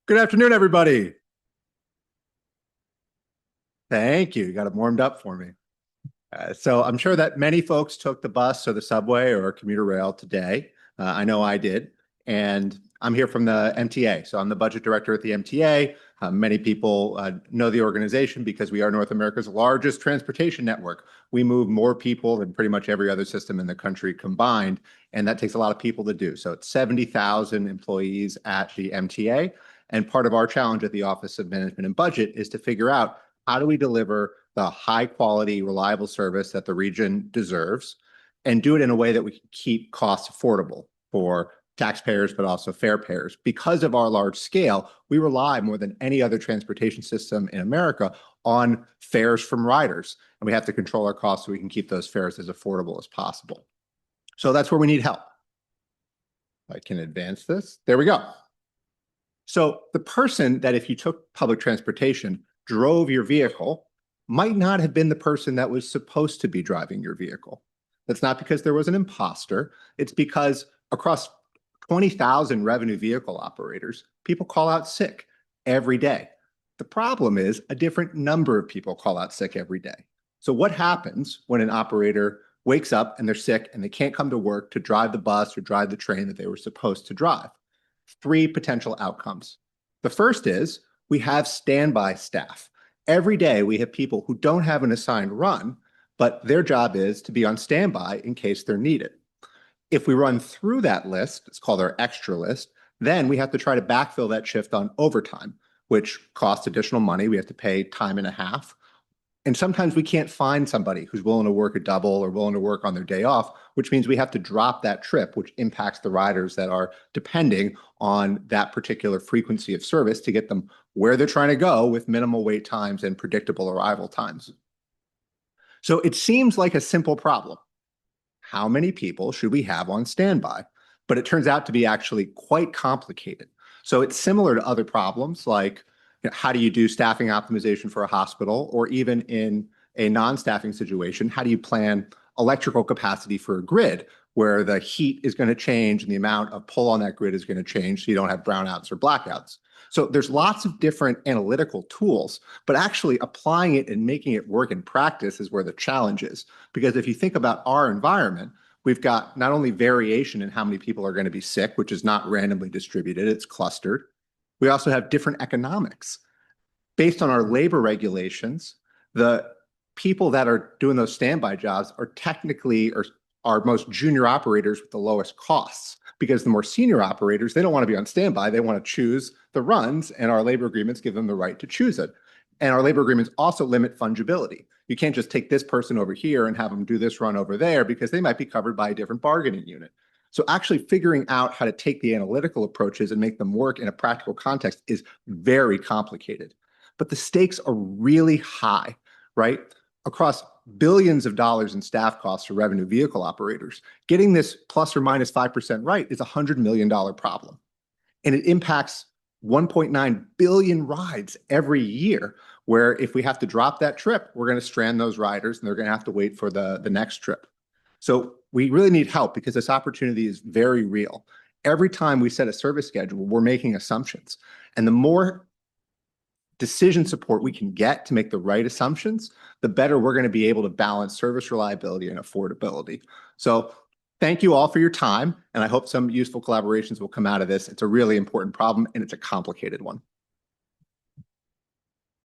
Good afternoon, everybody. Thank you. You got it warmed up for me. So I'm sure that many folks took the bus or the subway or commuter rail today. I know I did. And I'm here from the MTA. So I'm the budget director at the MTA. Many people know the organization because we are North America's largest transportation network. We move more people than pretty much every other system in the country combined, and that takes a lot of people to do. So it's 70,000 employees at the MTA. And part of our challenge at the Office of Management and Budget is to figure out how do we deliver the high quality, reliable service that the region deserves and do it in a way that we can keep costs affordable for taxpayers, but also fare payers. Because of our large scale, we rely more than any other transportation system in America on fares from riders. And we have to control our costs so we can keep those fares as affordable as possible. So that's where we need help. I can advance this. There we go. So the person that if you took public transportation drove your vehicle might not have been the person that was supposed to be driving your vehicle. That's not because there was an imposter. It's because across 20,000 revenue vehicle operators, people call out sick every day. The problem is a different number of people call out sick every day. So what happens when an operator wakes up and they're sick and they can't come to work to drive the bus or drive the train that they were supposed to drive? Three potential outcomes. The first is we have standby staff. Every day we have people who don't have an assigned run, but their job is to be on standby in case they're needed. If we run through that list, it's called our extra list, then we have to try to backfill that shift on overtime, which costs additional money. We have to pay time and a half. And sometimes we can't find somebody who's willing to work a double or willing to work on their day off, which means we have to drop that trip, which impacts the riders that are depending on that particular frequency of service to get them where they're trying to go with minimal wait times and predictable arrival times. So it seems like a simple problem. How many people should we have on standby? But it turns out to be actually quite complicated. So it's similar to other problems like how do you do staffing optimization for a hospital, or even in a non-staffing situation, how do you plan electrical capacity for a grid where the heat is going to change and the amount of pull on that grid is going to change so you don't have brownouts or blackouts. So there's lots of different analytical tools, but actually applying it and making it work in practice is where the challenge is. Because if you think about our environment, we've got not only variation in how many people are going to be sick, which is not randomly distributed, it's clustered. We also have different economics. Based on our labor regulations, the people that are doing those standby jobs are technically our most junior operators with the lowest costs, because the more senior operators, they don't want to be on standby. They want to choose the runs, and our labor agreements give them the right to choose it. And our labor agreements also limit fungibility. You can't just take this person over here and have them do this run over there because they might be covered by a different bargaining unit. So actually figuring out how to take the analytical approaches and make them work in a practical context is very complicated. But the stakes are really high, right? Across billions of dollars in staff costs for revenue vehicle operators, getting this plus or minus 5% right is a $100 million problem. And it impacts 1.9 billion rides every year, where if we have to drop that trip, we're going to strand those riders and they're going to have to wait for the next trip. So we really need help because this opportunity is very real. Every time we set a service schedule, we're making assumptions. And the more decision support we can get to make the right assumptions, the better we're going to be able to balance service reliability and affordability. So thank you all for your time, and I hope some useful collaborations will come out of this. It's a really important problem, and it's a complicated one.